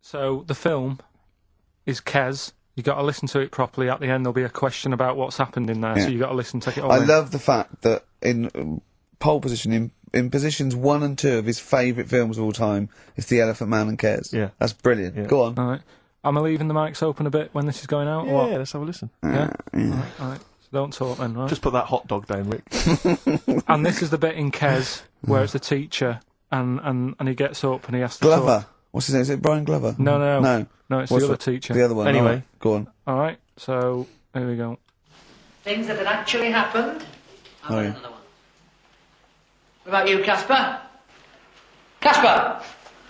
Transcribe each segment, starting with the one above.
So the film is Kes. You got to listen to it properly. At the end, there'll be a question about what's happened in there, so you got to listen, take it all in. I love the fact that in pole position, in positions 1 and 2 of his favourite films of all time, it's The Elephant Man and Kes. Yeah. That's brilliant. Yeah. Go on. All right. Am I leaving the mics open a bit when this is going out? Yeah, or what? let's have a listen. Yeah? All right. So don't talk then, right? Just put that hot dog down, Rick. And this is the bit in Kes where it's the teacher and he gets up and he has to Glover. talk. What's his name? Is it Brian Glover? No, it's the other teacher. The other one. Anyway. Right. Go on. All right, so here we go. Things that had actually happened. I've got yeah. another one. What about you, Casper? Casper!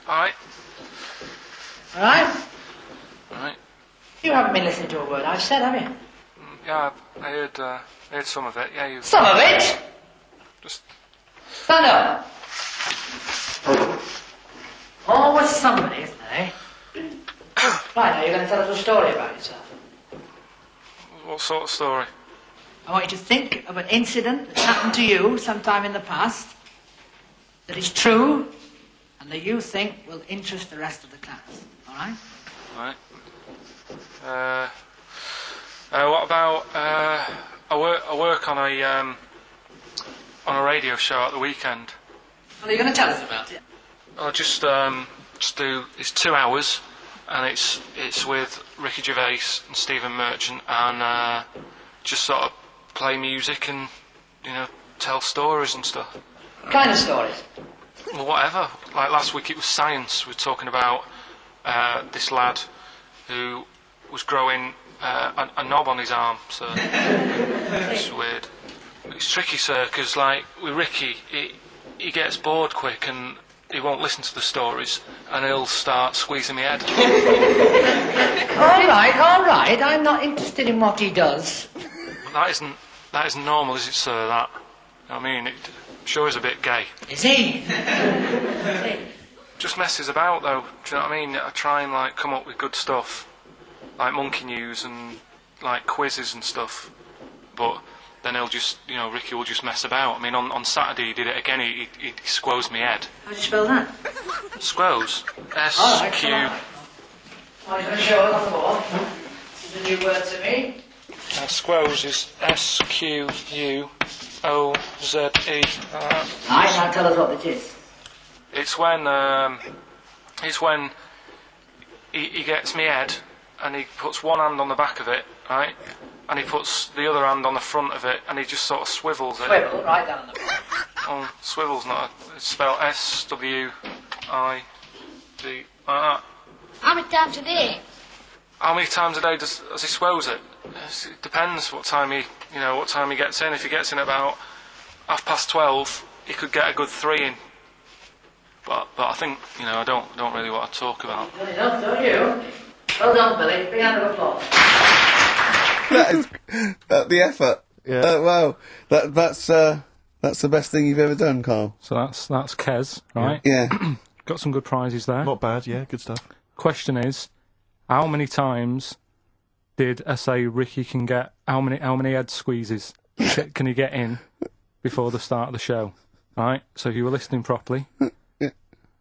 All right. All right? All right. You haven't been listening to a word I've said, have you? Yeah, I heard some of it. Yeah, you Some of it? just... Stand up. Always somebody, isn't there, eh? Right, now you're going to tell us a story about yourself. What sort of story? I want you to think of an incident that happened to you sometime in the past that is true and that you think will interest the rest of the class. All right? All right. What about I work on a radio show at the weekend. Well, are you going to tell us about it? I'll just do. It's 2 hours, and it's with Ricky Gervais and Stephen Merchant, and just sort of play music and tell stories and stuff. What kind of stories? Well, whatever. Like last week, it was science. We were talking about this lad who was growing a knob on his arm. So it's weird. It's tricky, sir, because like with Ricky, he gets bored quick and he won't listen to the stories, and he'll start squeezing my head. All right. I'm not interested in what he does. That isn't normal, is it, sir? That, I mean, it sure is a bit gay. Is he? Just messes about, though. Do you know what I mean? I try and like come up with good stuff, like monkey news and like quizzes and stuff, but then he'll just, Ricky will just mess about. I mean, on Saturday he did it again. He squoze me head. How do you spell that? Squoze. S-Q... Are you going to show us on the board? This is a new word to me. Squoze is S-Q-U-O-Z-E. Aye, now tell us what it is. It's when he gets me head and he puts one hand on the back of it, right? And he puts the other hand on the front of it and he just sort of swivels it. Swivel, right down the bottom. Oh, swivel's not it's spelled S-W-I-V, like that. How many times a day? How many times a day does he swells it? It depends what time he gets in. If he gets in about 12:30, he could get a good 3 in. But I think, I don't really want to talk about. Good enough, don't you? Well done, Billy. Big hand of applause. That is the effort. Yeah. Wow. That's the best thing you've ever done, Carl. So that's Kes, right? Yeah. Got some good prizes there. Not bad, yeah, good stuff. Question is, how many times did I say Ricky can get? How many head squeezes can he get in before the start of the show? Right. So if you were listening properly,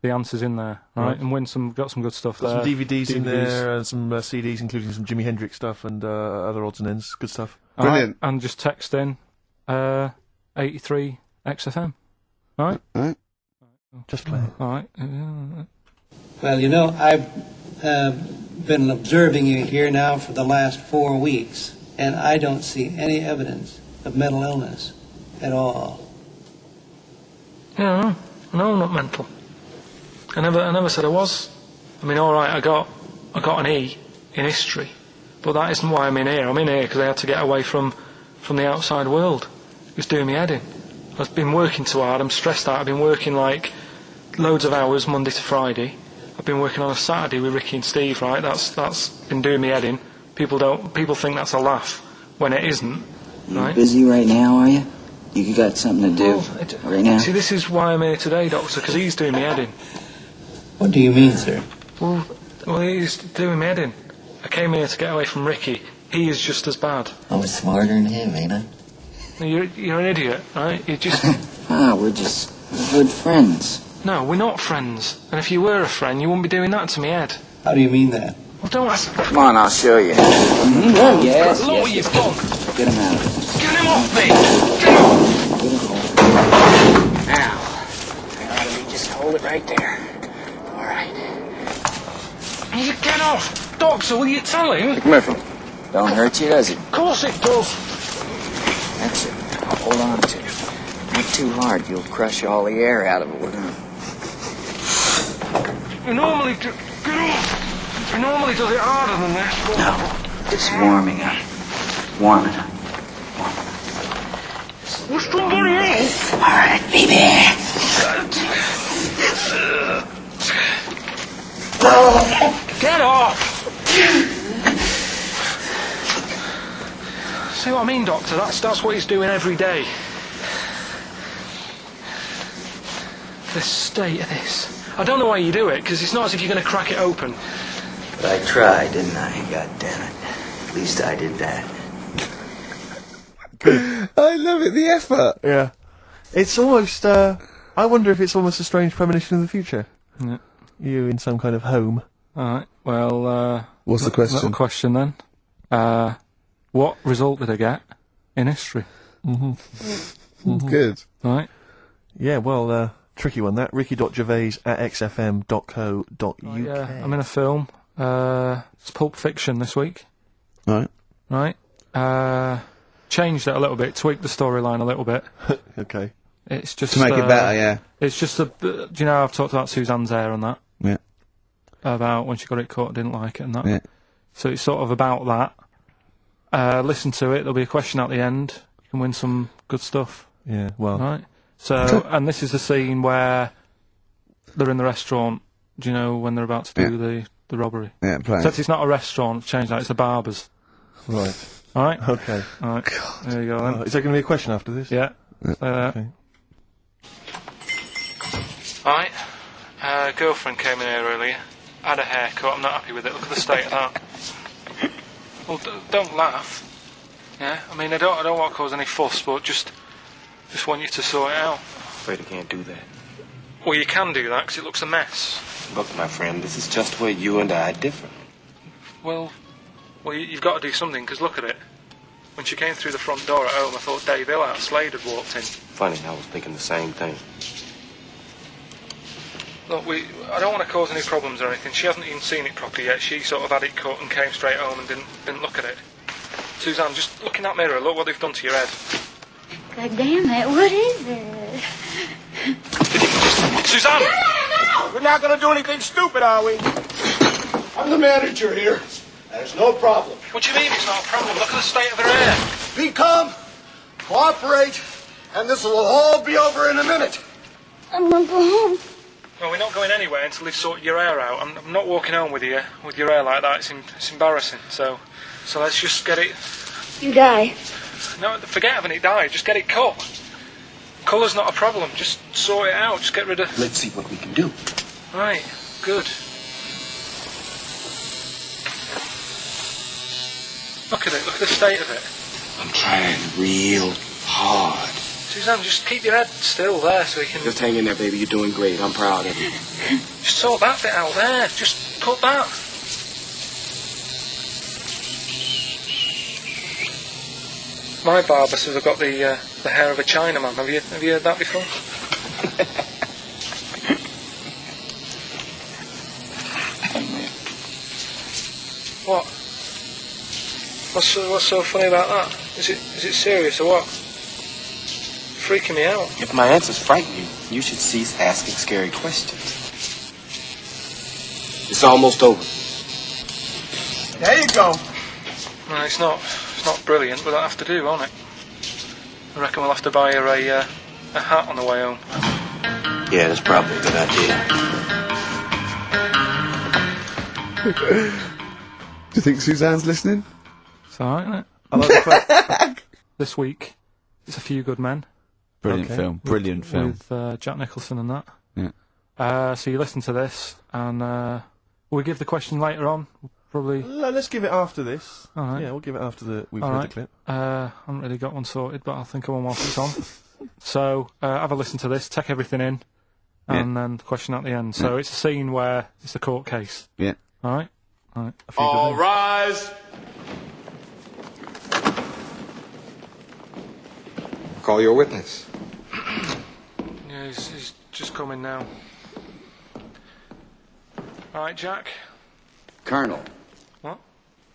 the answer's in there, right? And got some good stuff there. Got some DVDs in there and some CDs, including some Jimi Hendrix stuff and other odds and ends. Good stuff. Brilliant. Right, and just text in 83 XFM. All right. Just play it. All right. Well, I've been observing you here now for the last 4 weeks, and I don't see any evidence of mental illness at all. Yeah, no, I'm not mental. I never said I was. I mean, all right, I got an E in history, but that isn't why I'm in here. I'm in here because I had to get away from the outside world. It was doing me head in. I've been working too hard. I'm stressed out. I've been working like loads of hours Monday to Friday. I've been working on a Saturday with Ricky and Steve. Right, that's been doing me head in. People think that's a laugh when it isn't. Right? You busy right now, are you? You got something to do right now? See, this is why I'm here today, Doctor, because he's doing me head in. What do you mean, sir? Well, he's doing me head in. I came here to get away from Ricky. He is just as bad. I was smarter than him, ain't I? You're an idiot, right? You just... We're just good friends. No, we're not friends. And if you were a friend, you wouldn't be doing that to me, Ed. How do you mean that? Well, don't ask. Come on, I'll show you. Yes, Look what you've done. Get him out. Get him off me! Get him off! Now. Let me just hold it right there. All right. You get off! Doctor, will you tell him? Come here, Phil. Don't hurt you, does it? Of course it does. That's it. Now hold on to it. Not too hard. You'll crush all the air out of it. We're gonna... You normally do... Get off! You normally does it harder than this. But... No. Just warming up. Warming up. Well, somebody else! All right, baby. Get off! See what I mean, Doctor? That's what he's doing every day. The state of this. I don't know why you do it, because it's not as if you're going to crack it open. But I tried, didn't I? God damn it. At least I did that. I love it, the effort. Yeah. It's almost, I wonder if it's almost a strange premonition of the future. Yeah. You in some kind of home. Alright, well, What's the question? Little question then. What result did I get in history? Good. Right. Yeah, well, tricky one that. ricky.gervais@xfm.co.uk. Yeah, I'm in a film. It's Pulp Fiction this week. Right. Right. Changed it a little bit, tweaked the storyline a little bit. Okay. It's just To make it better, yeah. It's just do you know I've talked about Suzanne's hair and that? Yeah. About when she got it cut, didn't like it and that. Yeah. So it's sort of about that. Listen to it. There'll be a question at the end. You can win some good stuff. Yeah, well. Right. So and this is the scene where they're in the restaurant. Do you know when they're about to do the robbery? Yeah, play. Except it's not a restaurant. Change that. It's a barber's. Right. All right. Okay. All right. There you go then. Is there going to be a question after this? Yeah. Stay there. Okay. Right. Girlfriend came in here earlier. Had a haircut. I'm not happy with it. Look at the state of that. Well, don't laugh. Yeah. I mean, I don't want to cause any fuss, but just want you to sort it out. Afraid I can't do that. Well, you can do that because it looks a mess. Look, my friend, this is just where you and I differ. Well, you've got to do something because look at it. When she came through the front door at home, I thought Dave Hill out Slade had walked in. Funny, I was thinking the same thing. Look, I don't want to cause any problems or anything. She hasn't even seen it properly yet. She sort of had it cut and came straight home and didn't look at it. Suzanne, just look in that mirror. Look what they've done to your head. God damn it, what is it? Suzanne! We're not going to do anything stupid, are we? I'm the manager here. There's no problem. What do you mean it's not a problem? Look at the state of her hair. Be calm, cooperate, and this will all be over in a minute. I'm gonna go home. Well, we're not going anywhere until they've sorted your hair out. I'm not walking home with your hair like that. It's embarrassing. So let's just get it... You die. No, forget having it dyed. Just get it cut. Colour's not a problem. Just sort it out. Just get rid of... Let's see what we can do. Right. Good. Look at it. Look at the state of it. I'm trying real hard. Suzanne, just keep your head still there so you can... Just hang in there, baby. You're doing great. I'm proud of you. Just sort that bit out there. Just cut that. My barber says I've got the hair of a Chinaman. Have you heard that before? What? What's so funny about that? Is it serious or what? Freaking me out. If my answers frighten you, you should cease asking scary questions. It's almost over. There you go. No, it's not brilliant, but that'll have to do, won't it? I reckon we'll have to buy her a hat on the way home. Yeah, that's probably a good idea. Do you think Suzanne's listening? It's alright, isn't it? I like the fact... This week, it's A Few Good Men. Brilliant film. Brilliant film. With Jack Nicholson and that. Yeah. So you listen to this, and will we give the question later on? Probably. Let's give it after this. All right. Yeah, we'll give it after we've All heard right. the clip. I haven't really got one sorted, but I'll think of one whilst it's on. So have a listen to this, take everything in, and then the question at the end. So it's a scene where it's a court case. Yeah. All right? All right. All rise. Call your witness. Yeah, he's just coming now. All right, Jack. Colonel. What?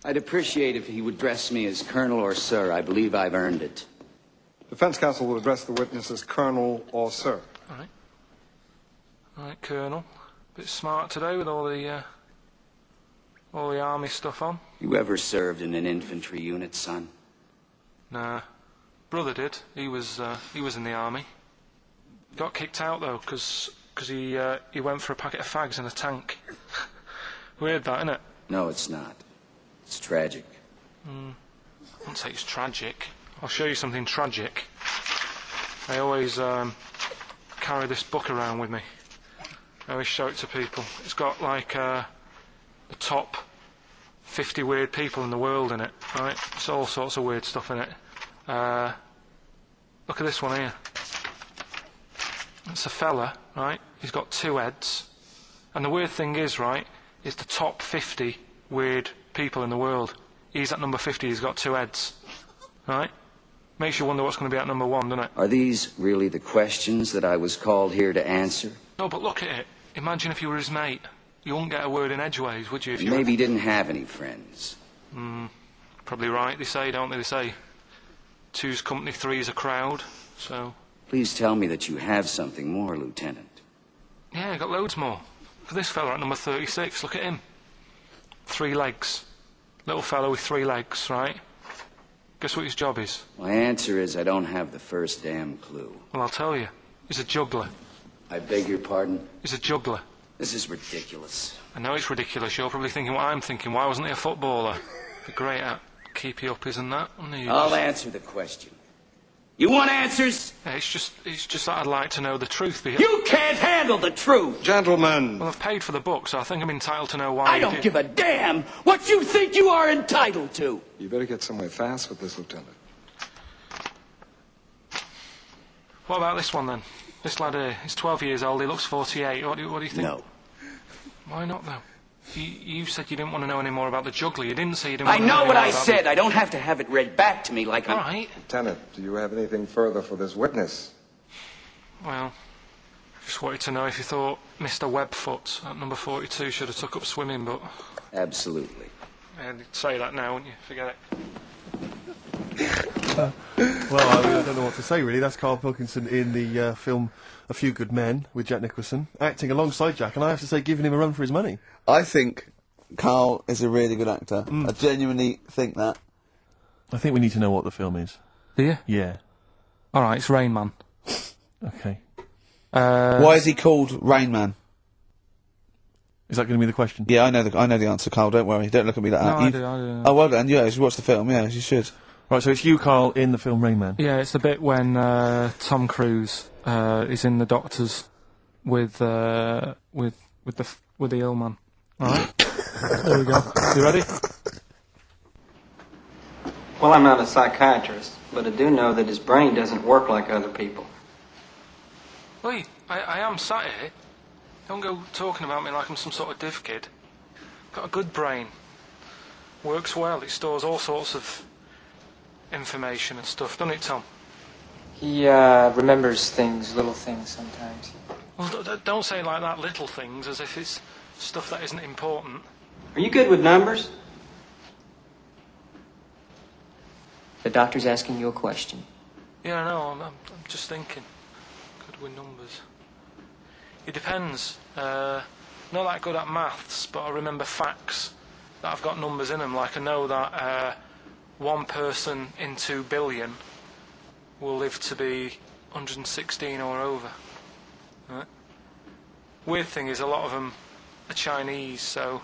I'd appreciate if he would address me as Colonel or Sir. I believe I've earned it. Defense counsel will address the witness as Colonel or Sir. All right. All right, Colonel. Bit smart today with all the army stuff on. You ever served in an infantry unit, son? Nah. Brother did. He was in the army. Got kicked out though, because he went for a packet of fags in a tank. Weird that, innit? No, it's not. It's tragic. I wouldn't say it's tragic. I'll show you something tragic. I always carry this book around with me. I always show it to people. It's got like the top 50 weird people in the world in it, right? It's all sorts of weird stuff in it. Look at this one here. It's a fella, right? He's got 2 heads. And the weird thing is, right, is the top 50 weird people in the world. He's at number 50, he's got 2 heads. Right? Makes you wonder what's going to be at number 1, doesn't it? Are these really the questions that I was called here to answer? No, but look at it. Imagine if you were his mate. You wouldn't get a word in edgeways, would you? If you Maybe he didn't have any friends. Probably right, they say, don't they? They say 2's company, 3's a crowd, so... Please tell me that you have something more, Lieutenant. Yeah, I got loads more. For this fella at number 36, look at him. 3 legs. Little fellow with 3 legs, right? Guess what his job is? My answer is I don't have the first damn clue. Well, I'll tell you. He's a juggler. I beg your pardon? He's a juggler. This is ridiculous. I know it's ridiculous. You're probably thinking what I'm thinking. Why wasn't he a footballer? Be great at keepy uppies and that, wouldn't he? I'll answer the question. You want answers? Yeah, it's just that I'd like to know the truth. You can't handle the truth! Gentlemen. Well, I've paid for the book, so I think I'm entitled to know why I don't give a damn what you think you are entitled to! You better get somewhere fast with this, Lieutenant. What about this one, then? This lad here, he's 12 years old, he looks 48. What do you think? No. Why not, though? You said you didn't want to know any more about the juggler. You didn't say you didn't I want to know know any what more I about said. I don't have to have it read back to me like I'm... Right. Lieutenant, do you have anything further for this witness? Well, just wanted to know if you thought Mr. Webfoot at number 42 should have took up swimming, but... Absolutely. Yeah, you'd say that now, wouldn't you? Forget it. Well, I don't know what to say, really. That's Karl Pilkington in the film A Few Good Men with Jack Nicholson, acting alongside Jack, and I have to say, giving him a run for his money. I think Karl is a really good actor. I genuinely think that. I think we need to know what the film is. Do you? Yeah. Alright, it's Rain Man. Okay. Why is he called Rain Man? Is that going to be the question? Yeah, I know the answer, Karl. Don't worry. Don't look at me like that. I do. Oh, well done. Yeah, you should watch the film. Yeah, you should. Right, so it's you, Karl, in the film Rain Man. Yeah, it's the bit when Tom Cruise is in the doctors with the ill man. All right, there we go. You ready? Well, I'm not a psychiatrist, but I do know that his brain doesn't work like other people. Wait, I am sat here. Don't go talking about me like I'm some sort of div kid. Got a good brain. Works well. It stores all sorts of information and stuff, doesn't it, Tom? He remembers things, little things sometimes. Well, don't say like that, little things, as if it's stuff that isn't important. Are you good with numbers? The doctor's asking you a question. Yeah, I know. I'm just thinking. Good with numbers. It depends. Not that good at maths, but I remember facts that have got numbers in them. Like I know that 1 person in 2 billion will live to be 116 or over. Right? Weird thing is a lot of them are Chinese, so,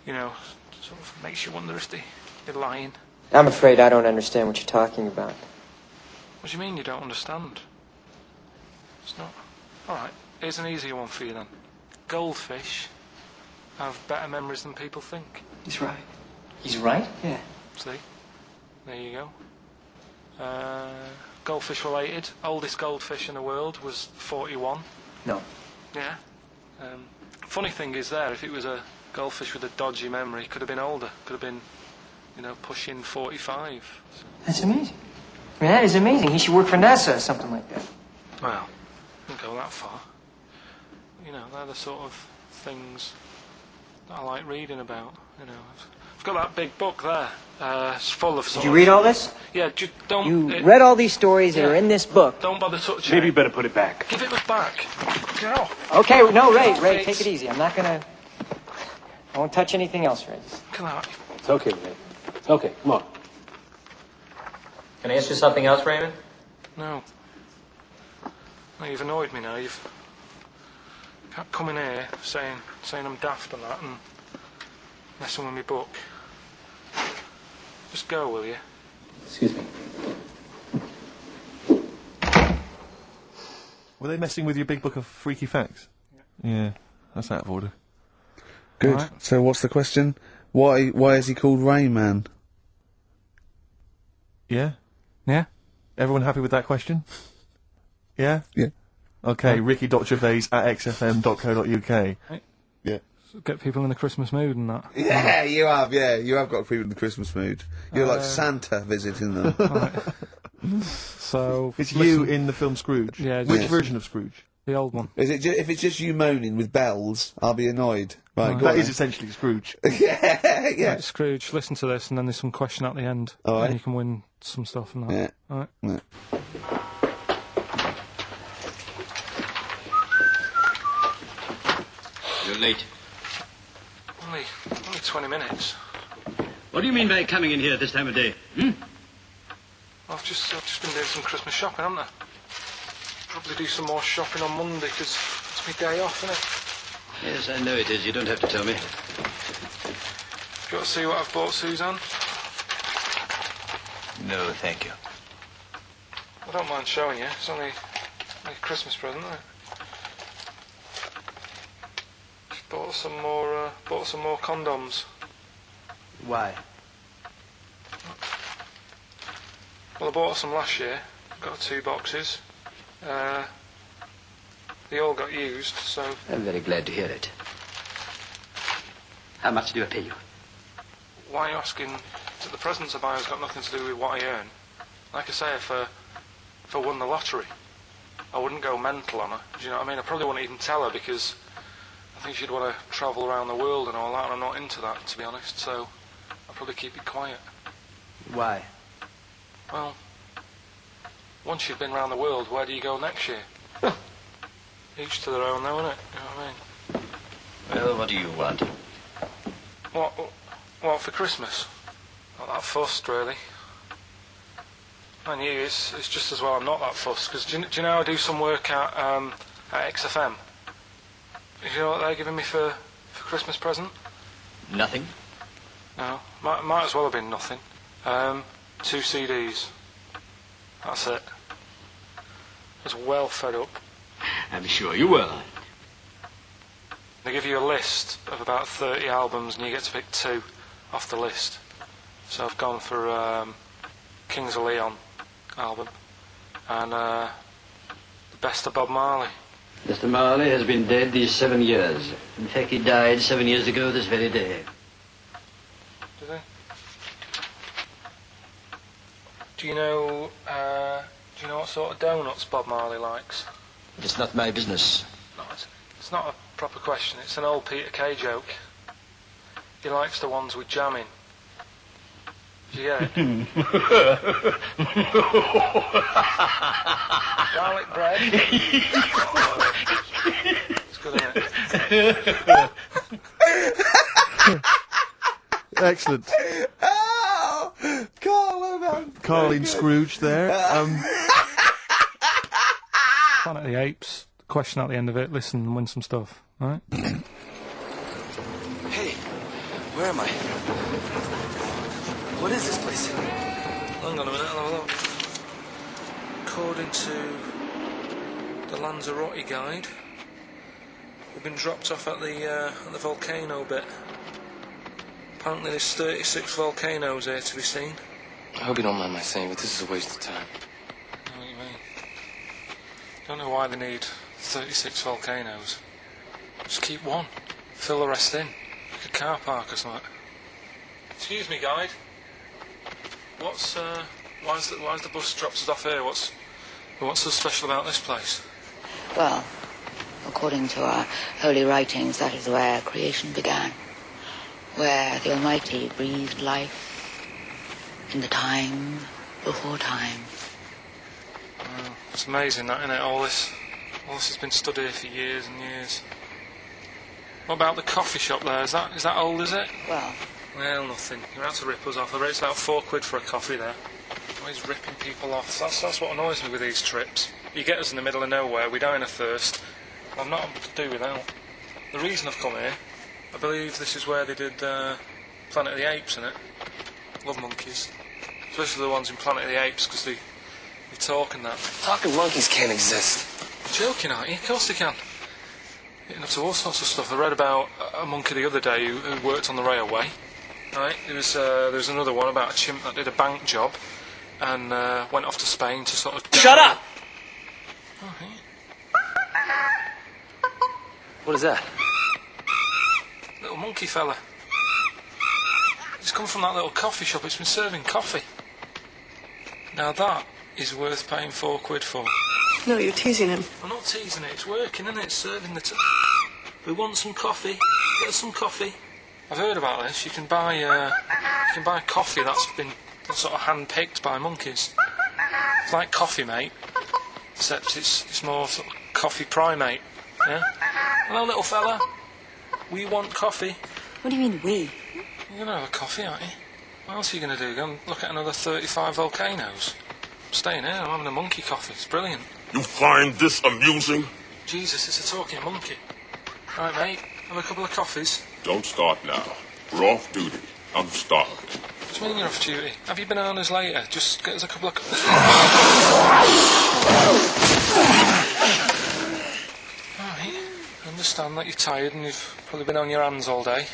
you know, sort of makes you wonder if they're lying. I'm afraid I don't understand what you're talking about. What do you mean you don't understand? It's not... Alright, here's an easier one for you then. Goldfish have better memories than people think. He's right. He's right? Yeah. See? There you go. Goldfish related. Oldest goldfish in the world was 41. No. Yeah. Funny thing is there, if it was a goldfish with a dodgy memory. Could have been older. Could have been, pushing 45. That's amazing. I mean, that is amazing. He should work for NASA or something like that. Well, wouldn't go that far. They're the sort of things that I like reading about. I've got that big book there. It's full of. Did you read all this? Yeah, just don't. You read all these stories that are in this book. Don't bother touching Maybe it. you better put it back. Give it back. Get off. Okay, no, Ray, take it easy. I'm not gonna. I won't touch anything else, Ray. Come out. It's okay, Ray. Okay, come on. Can I ask you something else, Raymond? No. No, you've annoyed me now. You've kept coming here saying I'm daft and that and messing with my book. Just go, will you? Excuse me. Were they messing with your big book of freaky facts? Yeah, that's out of order. Good. Right. So what's the question? Why is he called Rayman? Yeah? Yeah? Everyone happy with that question? Yeah? Yeah. Okay, Ricky.Gervais at xfm.co.uk. Yeah. Get people in the Christmas mood and that. Yeah, you have. Yeah, you have got people in the Christmas mood. You're like Santa visiting them. So It's you in the film Scrooge. Yeah. Which version of Scrooge? The old one. Is it? If it's just you moaning with bells, I'll be annoyed. Right, go That on is then. essentially Scrooge. yeah. Right, Scrooge, listen to this, and then there's some question at the end, All right. and you can win some stuff and that. Yeah. All right. Yeah. You're late. Only 20 minutes. What do you mean by coming in here at this time of day? I've just been doing some Christmas shopping, haven't I? Probably do some more shopping on Monday because it's my day off, isn't it? Yes, I know it is. You don't have to tell me. Got to see what I've bought Suzanne. No, thank you. I don't mind showing you. It's only a Christmas present, isn't it? Just bought some more condoms. Why? Well, I bought some last year. Got 2 boxes. They all got used, so... I'm very glad to hear it. How much do I pay you? Why are you asking? The presents I buy has got nothing to do with what I earn. Like I say, if I won the lottery, I wouldn't go mental on her. Do you know what I mean? I probably wouldn't even tell her because I think she'd want to travel around the world and all that, and I'm not into that, to be honest, so I'd probably keep it quiet. Why? Well, once you've been around the world, where do you go next year? Each to their own, though, innit? You know what I mean? Well, what do you want? What for Christmas? Not that fussed, really. And you, it's just as well I'm not that fussed, because do you know I do some work at XFM? Do you know what they're giving me for Christmas present? Nothing. No, might as well have been nothing. 2 CDs. That's it. I was well fed up. I'm sure you will. They give you a list of about 30 albums and you get to pick 2 off the list. So I've gone for Kings of Leon album and the best of Bob Marley. Mr. Marley has been dead these 7 years. In fact, he died 7 years ago this very day. Did he? Do you know what sort of donuts Bob Marley likes? It's not my business. No, it's not a proper question. It's an old Peter Kay joke. He likes the ones with jam in. Did you get it? Garlic bread. It's good, isn't it? Excellent. Oh! Carl, well done. Carl in Scrooge there. Planet of the Apes. Question at the end of it. Listen and win some stuff. All right? Hey, where am I? What is this place? Hang on a minute, I'll have a look. According to the Lanzarote guide, we've been dropped off at the volcano bit. Apparently there's 36 volcanoes here to be seen. I hope you don't mind my saying, but this is a waste of time. I know what you mean. Don't know why they need 36 volcanoes. Just keep one. Fill the rest in. like a car park or something. Excuse me, guide. Why's the bus drops us off here? What's so special about this place? Well, according to our holy writings, that is where creation began, where the Almighty breathed life in the time before time. Oh, it's amazing that, isn't it? All this has been stood here for years and years. What about the coffee shop there? Is that old, is it? Well, nothing. You're out to rip us off. I bet it's about £4 for a coffee there. Always ripping people off. That's what annoys me with these trips. You get us in the middle of nowhere, we die in a thirst. I've not able to do without. The reason I've come here, I believe this is where they did Planet of the Apes, innit? Love monkeys. Especially the ones in Planet of the Apes, because they talk and that. Talking monkeys can't exist. You're joking, aren't you? Of course they can. Getting up to all sorts of stuff. I read about a monkey the other day who worked on the railway. Right? There was another one about a chimp that did a bank job and went off to Spain to sort of... Shut up! Oh, hey. What is that? Little monkey fella. It's come from that little coffee shop. It's been serving coffee. Now that is worth paying £4 for. No, you're teasing him. I'm not teasing it. It's working, isn't it? It's serving the... We want some coffee. Get us some coffee. I've heard about this. You can buy coffee that's been sort of hand-picked by monkeys. It's like Coffee Mate, except it's more sort of coffee primate. Yeah? Hello, little fella. We want coffee. What do you mean, we? You're going to have a coffee, aren't you? What else are you going to do? Go and look at another 35 volcanoes? I'm staying here. I'm having a monkey coffee. It's brilliant. You find this amusing? Jesus, it's a talking monkey. Right, mate. Have a couple of coffees. Don't start now. We're off duty. I'm starved. What do you mean you're off duty? Have you been on us later? Just get us a couple of... Alright, I understand that you're tired and you've probably been on your hands all day.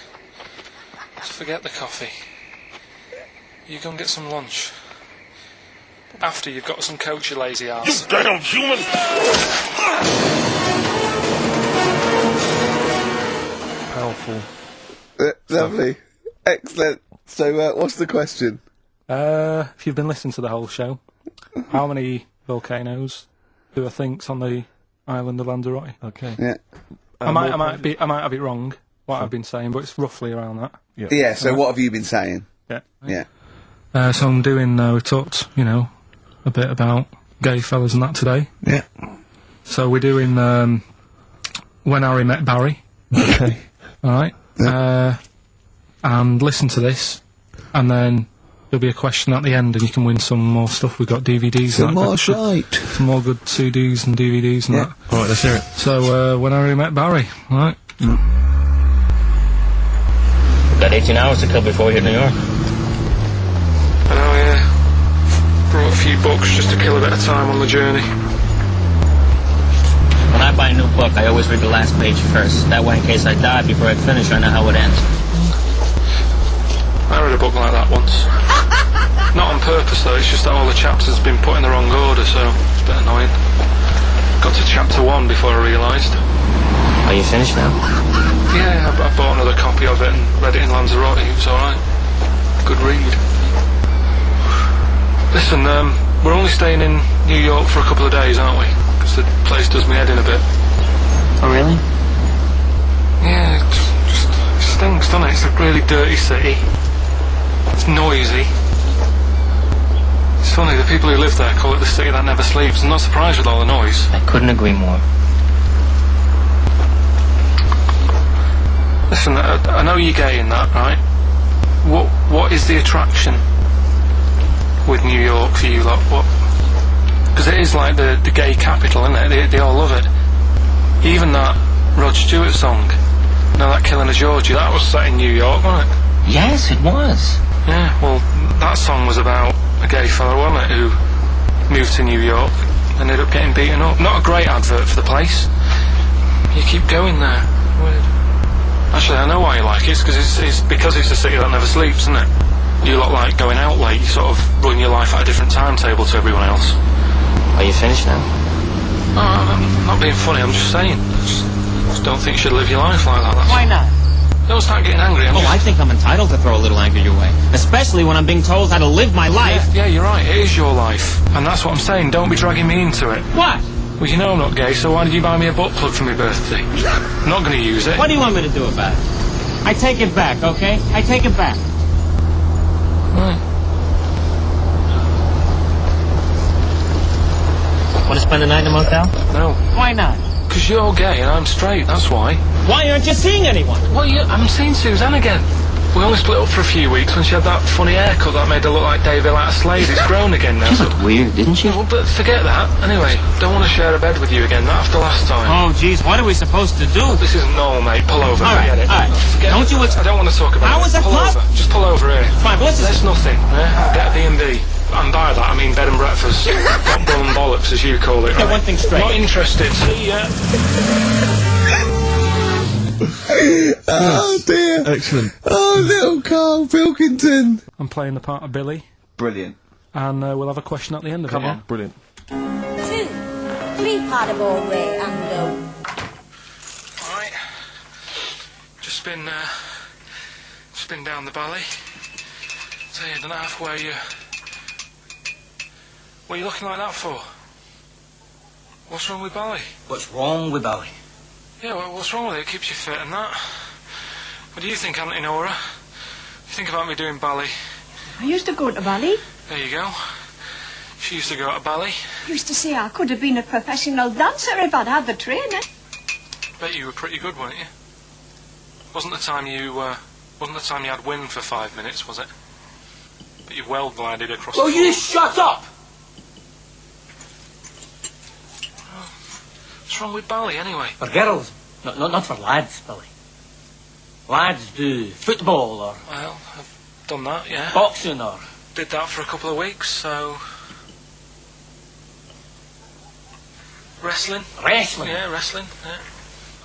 So forget the coffee. You go and get some lunch. After you've got some coach, you lazy ass. You damn human! Powerful. Lovely. Excellent. So, what's the question? If you've been listening to the whole show, how many volcanoes do I think's on the island of Lanzarote? Okay. Yeah. I might have it wrong, what I've been saying, but it's roughly around that. Yeah, so what have you been saying? Yeah. Yeah. So I'm doing, we talked, a bit about gay fellas and that today. Yeah. So we're doing When Harry Met Barry. Okay. Alright. Yeah. And listen to this, and then there'll be a question at the end, and you can win some more stuff. We've got DVDs. Some more shite. Some more good CDs and DVDs and that. Alright, let's hear it. So, When Harry Met Barry. Alright. Got 18 hours to kill before we hit New York. I know, yeah. Brought a few books just to kill a bit of time on the journey. When I buy a new book, I always read the last page first. That way, in case I die before I finish, I know how it ends. I read a book like that once. Not on purpose, though. It's just that all the chapters have been put in the wrong order, so it's a bit annoying. Got to chapter 1 before I realised. Are you finished now? Yeah, I bought another copy of it and read it in Lanzarote. It was alright. Good read. Listen, we're only staying in New York for a couple of days, aren't we? Because the place does me head in a bit. Oh, really? Yeah, it stinks, doesn't it? It's a really dirty city. It's noisy. It's funny, the people who live there call it the city that never sleeps. I'm not surprised with all the noise. I couldn't agree more. Listen, I know you're gay in that, right? What is the attraction with New York for you lot? What? Because it is like the gay capital, isn't it? They all love it. Even that Rod Stewart song, that Killing of Georgia, that was set in New York, wasn't it? Yes, it was. Yeah, well, that song was about a gay fella, wasn't it, who moved to New York and ended up getting beaten up. Not a great advert for the place. You keep going there. Weird. Actually, I know why you like it. It's because it's a city that never sleeps, isn't it? You lot like going out late. You sort of run your life at a different timetable to everyone else. Are you finished now? No, I'm not being funny. I'm just saying. I just don't think you should live your life like that. Why not? Don't start getting angry. I think I'm entitled to throw a little anger your way. Especially when I'm being told how to live my life. Yeah, you're right. It is your life. And that's what I'm saying. Don't be dragging me into it. What? Well, you know I'm not gay, so why did you buy me a butt plug for my birthday? I'm not going to use it. What do you want me to do about it? I take it back, okay? I take it back. Right. Want to spend the night in a motel? No. Why not? Because you're gay and I'm straight, that's why. Why aren't you seeing anyone? Well, I'm seeing Suzanne again. We only split up for a few weeks when she had that funny haircut that made her look like David out of Slade. It's grown again now. She looked weird, didn't she? Well, but forget that. Anyway, don't want to share a bed with you again, not after last time. Oh, jeez, what are we supposed to do? Oh, this isn't normal, mate. Pull over, forget it. All right. Forget it. I don't want to talk about it. How was it? Pull over. Just pull over here. Fine, but There's nothing. I'll get a B&B. And by that, I mean bed and breakfast. Bum and bollocks, as you call it, right? Get one thing straight. Not interested. See ya. Oh dear. Excellent. Oh, little Karl Pilkington. I'm playing the part of Billy, Brilliant. and we'll have a question at the end of Come it. on, brilliant. 2, 3 part of all way and go. Alright. Just been down the valley. So I don't know where you... What are you looking like that for? What's wrong with Bally? What's wrong with Bally? Yeah, well, what's wrong with it? It keeps you fit and that. What do you think, Auntie Nora? You think about me doing ballet? I used to go to ballet. There you go. She used to go to ballet. I used to say I could have been a professional dancer if I'd had the training. Bet you were pretty good, weren't you? Wasn't the time you had wind for 5 minutes, was it? But you well glided across Well, the you floor. shut up! What's wrong with ballet, anyway? For girls, not for lads, Billy. Lads do football or Well, I've done that, yeah. boxing or... Did that for a couple of weeks, so... Wrestling? Wrestling? Yeah, wrestling, yeah.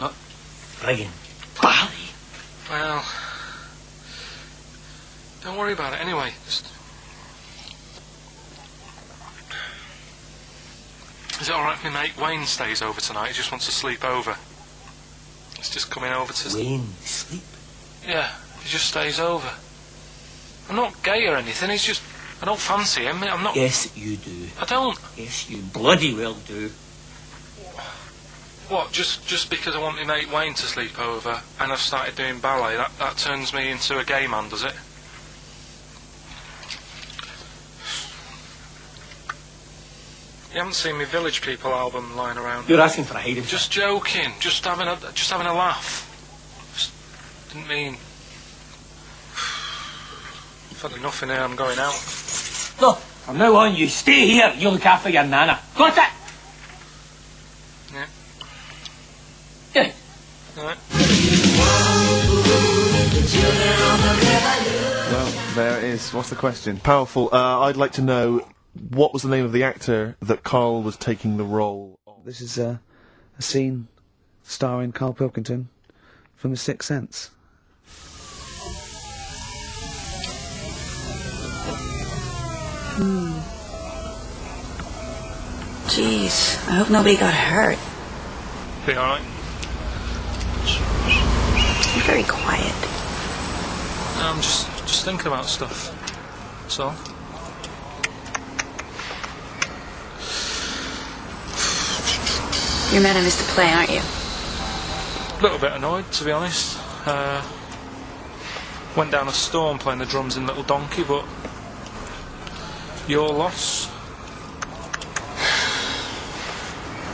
Not friggin' ballet. Well... Don't worry about it, anyway. Just... Is it alright if my mate Wayne stays over tonight? He just wants to sleep over. He's just coming over to... Wayne, sleep? Yeah, he just stays over. I'm not gay or anything, he's just... I don't fancy him, I'm not... Yes, you do. I don't. Yes, you bloody well do. What, just because I want my mate Wayne to sleep over and I've started doing ballet, that turns me into a gay man, does it? You haven't seen my Village People album lying around? You're asking for a hiding. Just joking, just having a laugh. Just didn't mean... I've had enough in here, I'm going out. No, from now on you stay here, you look after your nana. Got it? Yeah. Yeah. Alright. Well, there it is. What's the question? Powerful. I'd like to know, what was the name of the actor that Karl was taking the role of? This is a scene starring Karl Pilkington from The Sixth Sense. Jeez, I hope nobody got hurt. Be alright. You're very quiet. I'm just thinking about stuff. That's all. You're mad I missed the play, aren't you? A little bit annoyed, to be honest. Went down a storm playing the drums in Little Donkey, but your loss.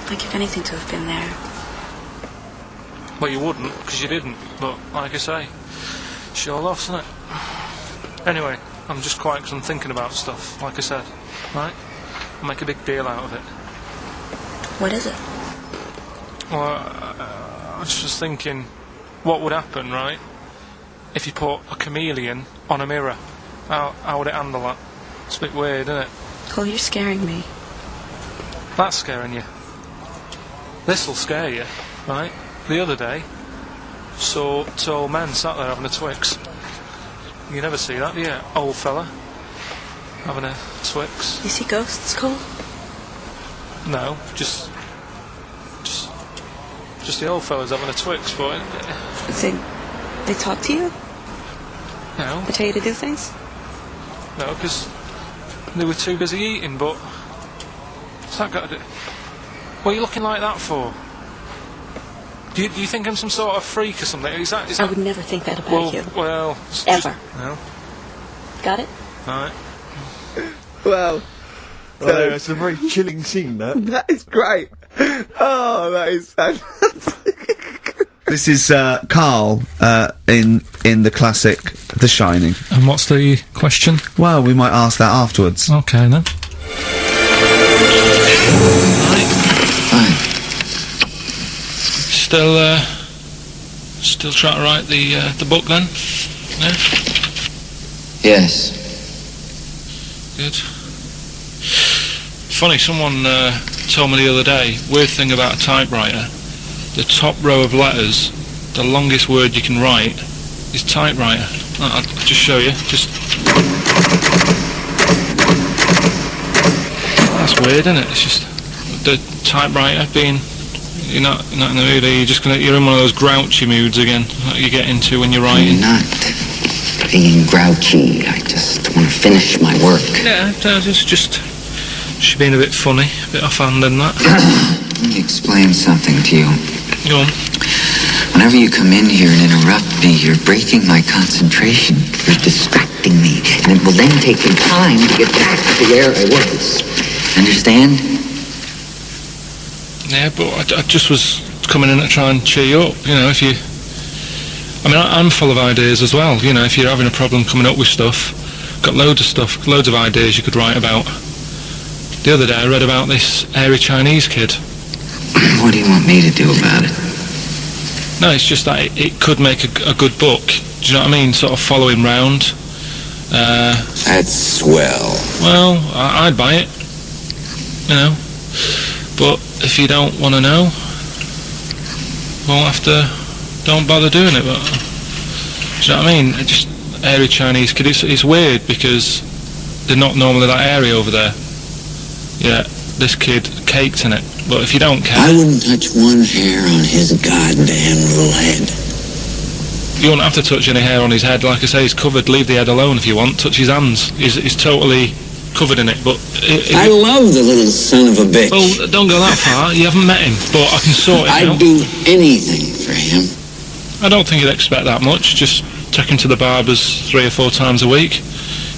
I'd give anything to have been there. Well, you wouldn't, because you didn't. But like I say, it's your loss, isn't it? Anyway, I'm just quiet because I'm thinking about stuff. Like I said, right? I'll make a big deal out of it. What is it? Well, I was just thinking, what would happen, right, if you put a chameleon on a mirror? How would it handle that? It's a bit weird, isn't it? Cole, you're scaring me. That's scaring you. This'll scare you, right? The other day, saw two old men sat there having a Twix. You never see that, do you? Old fella having a Twix. You see ghosts, Cole? No, just the old fella's having a Twix, but... Is it They talk to you? No. They tell you to do things? No, because they were too busy eating, but... What's that got to do... What are you looking like that for? Do you think I'm some sort of freak or something? Is that... I would never think that about you. Well... Ever. No. Got it? Right. Well... So, it's a very chilling scene, that. That is great. Oh, that is fantastic. This is Karl in the classic The Shining. And what's the question? Well, we might ask that afterwards. Okay, then. Still trying to write the book then? Yeah? Yes. Good. Funny, someone told me the other day, weird thing about a typewriter, the top row of letters, the longest word you can write is typewriter. I'll just show you, That's weird, isn't it? It's just the typewriter being... You're not in the mood, are you? You're in one of those grouchy moods again, that you get into when you're writing. I'm not being grouchy, I just want to finish my work. Yeah, it's just... She's been a bit funny, a bit offhand in that. Let me explain something to you. Go on. Whenever you come in here and interrupt me, you're breaking my concentration. You're distracting me. And it will then take me time to get back to where I was. Understand? Yeah, but I just was coming in to try and cheer you up, you know, if you... I mean, I'm full of ideas as well, you know, if you're having a problem coming up with stuff, got loads of ideas you could write about. The other day I read about this hairy Chinese kid. What do you want me to do about it? No, it's just that it could make a good book. Do you know what I mean? Sort of following round. That's swell. Well, I'd buy it. You know. But if you don't want to know, don't bother doing it. But do you know what I mean? Just hairy Chinese kid. It's weird because they're not normally that hairy over there. Yeah, this kid caked in it. But if you don't care... I wouldn't touch one hair on his goddamn little head. You won't have to touch any hair on his head. Like I say, he's covered. Leave the head alone if you want. Touch his hands. He's totally covered in it. But I love the little son of a bitch. Well, don't go that far. You haven't met him. But I can sort it out. I'd do anything for him. I don't think you'd expect that much. Just take him to the barbers 3 or 4 times a week.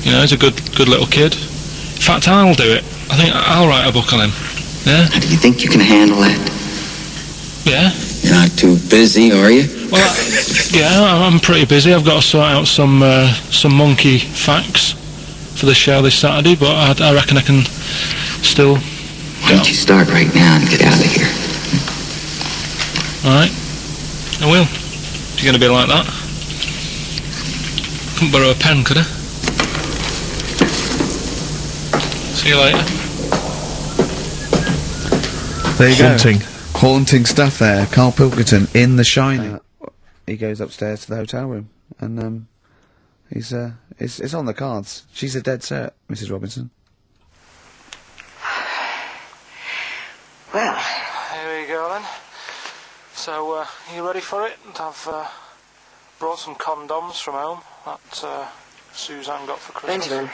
You know, he's a good little kid. In fact, I'll do it. I think I'll write a book on him. Yeah? How do you think you can handle that? Yeah. You're not too busy, are you? Well, yeah, I'm pretty busy. I've got to sort out some monkey facts for the show this Saturday, but I reckon I can still... Why don't you start right now and get out of here? Alright. I will. If you're going to be like that. Couldn't borrow a pen, could I? See you later. There you go. Haunting stuff there. Karl Pilkington in The Shining. He goes upstairs to the hotel room, and it's on the cards. She's a dead cert, Mrs. Robinson. Well, here we go then. So, are you ready for it? I've brought some condoms from home that Suzanne got for Christmas. Benjamin.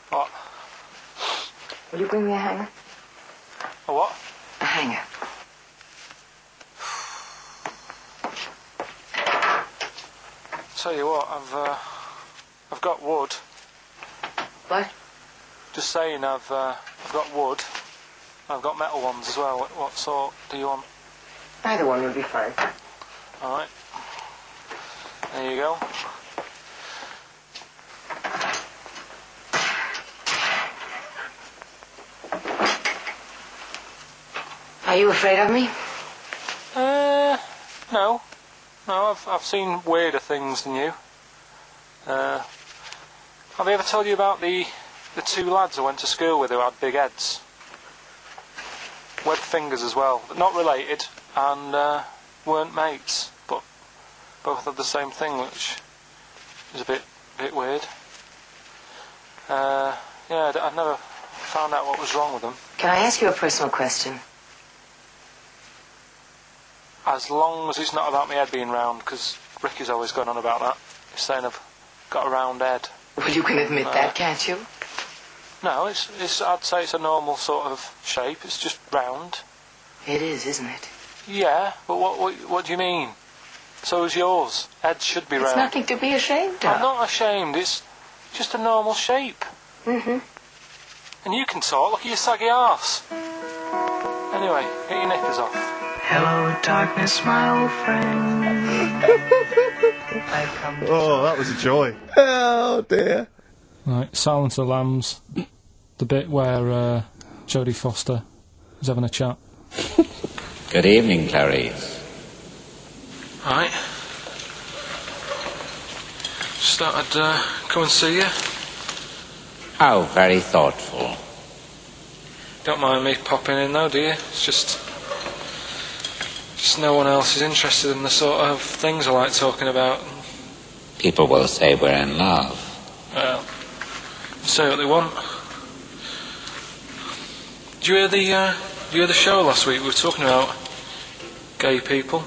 What? Will you bring me a hanger? A what? A hanger. Tell you what, I've got wood. What? Just saying, I've got wood. I've got metal ones as well. What sort do you want? Either one would be fine. All right. There you go. Are you afraid of me? No. No, I've seen weirder things than you. Have I ever told you about the 2 lads I went to school with who had big heads? Webbed fingers as well. Not related, and weren't mates, but both had the same thing, which is a bit weird. Yeah, I've never found out what was wrong with them. Can I ask you a personal question? As long as it's not about my head being round, because Ricky's always going on about that. He's saying I've got a round head. Well, you can admit that, can't you? No, it's. I'd say it's a normal sort of shape. It's just round. It is, isn't it? Yeah, but what do you mean? So is yours. Head should be round. It's nothing to be ashamed of. I'm not ashamed. It's just a normal shape. Mm-hmm. And you can talk. Look at your saggy arse. Anyway, get your knickers off. Hello, darkness, my old friend. Oh, that was a joy. Oh dear. Right, Silence of the Lambs. The bit where Jodie Foster is having a chat. Good evening, Clarice. Right. Just thought I'd come and see you. How very thoughtful. Don't mind me popping in though, do you? It's just no one else is interested in the sort of things I like talking about. People will say we're in love. Well, say what they want. Did you hear the show last week? We were talking about gay people,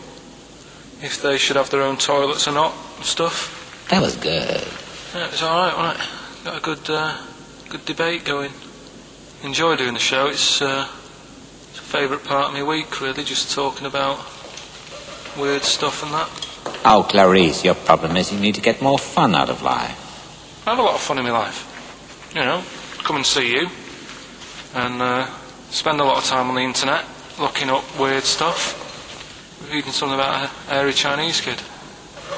if they should have their own toilets or not, and stuff. That was good. Yeah, it was alright, wasn't it? Got a good debate going. Enjoy doing the show. It's a favourite part of my week, really, just talking about weird stuff and that. Oh, Clarice, your problem is you need to get more fun out of life. I have a lot of fun in my life. You know, come and see you, and spend a lot of time on the internet looking up weird stuff, reading something about a hairy Chinese kid.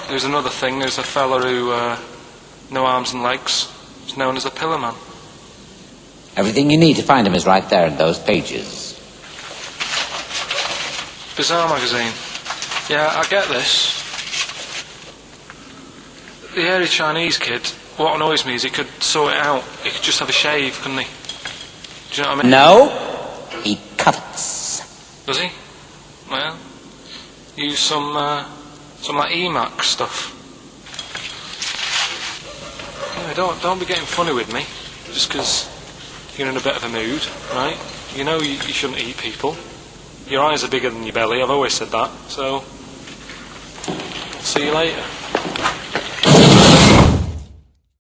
There's another thing. There's a fella who no arms and legs. He's known as a pillar man. Everything you need to find him is right there in those pages. Bizarre magazine. Yeah, I get this. The hairy Chinese kid, what annoys me is he could sort it out. He could just have a shave, couldn't he? Do you know what I mean? No, he covets. Does he? Well, use some like Emacs stuff. Anyway, don't be getting funny with me, just because you're in a bit of a mood, right? You know you shouldn't eat people. Your eyes are bigger than your belly, I've always said that, so see you later.